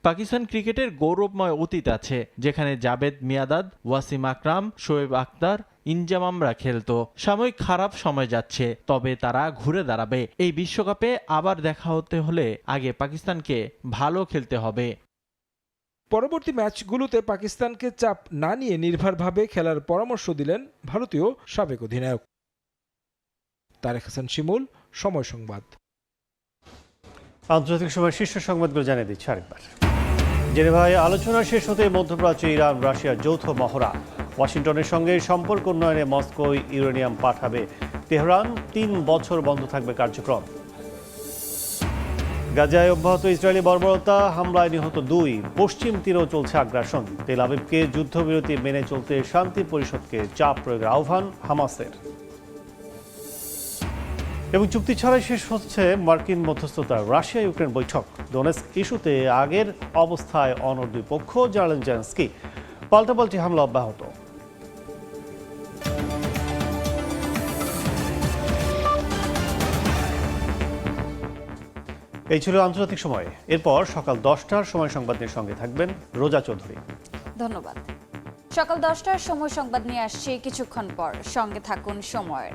পাকিস্তান ক্রিকেটের গৌরবময় অতীত আছে, যেখানে জাভেদ মিয়াঁদাদ, ওয়াসিম আকরাম, শোয়েব আখতার, ইনজামামরা খেলতো। সাময়িক খারাপ সময় যাচ্ছে, তবে তারা ঘুরে দাঁড়াবে। এই বিশ্বকাপে আবার দেখা হতে হলে আগে পাকিস্তানকে ভালো খেলতে হবে। পরবর্তী ম্যাচগুলোতে পাকিস্তানকে চাপ না নিয়ে নির্ভরভাবে খেলার পরামর্শ দিলেন ভারতীয় সাবেক অধিনায়ক। তারেক হাসান শিমুল, সময় সংবাদ। আন্তর্জাতিক সময় শীর্ষ সংবাদগুলো জানিয়ে দিচ্ছে আরেকবার। জেনেভায় আলোচনা শেষ হতে মধ্যপ্রাচ্যে ইরান রাশিয়ার যৌথ মহড়া। ওয়াশিংটনের সঙ্গে সম্পর্ক উন্নয়নে মস্কো ইউরেনিয়াম পাঠাবে তেহরান। 3 বছর বন্ধ থাকবে কার্যক্রম। গাজায় অব্যাহত ইসরায়েলি বর্বরতা, হামলায় নিহত 2। পশ্চিম তীরেও চলছে আগ্রাসন। তেল আবিবকে যুদ্ধবিরতি মেনে চলতে শান্তি পরিষদকে চাপ প্রয়োগের আহ্বান হামাসের। এবং চুক্তি ছাড়াই শেষ হচ্ছে মার্কিন মধ্যস্থতার রাশিয়া ইউক্রেন বৈঠক। ডোনেস্ক ইস্যুতে আগের অবস্থায় অনড় 2 পক্ষ, জানালেন জেলেনস্কি। পাল্টাপাল্টি হামলা অব্যাহত। এই ছিল আন্তর্জাতিক সময়। এরপর সকাল 10টার সময় সংবাদ নিয়ে সঙ্গে থাকবেন রোজা চৌধুরী। ধন্যবাদ। সকাল 10টার সময় সংবাদ নিয়ে আসছে কিছুক্ষণ পর। সঙ্গে থাকুন সময়ের।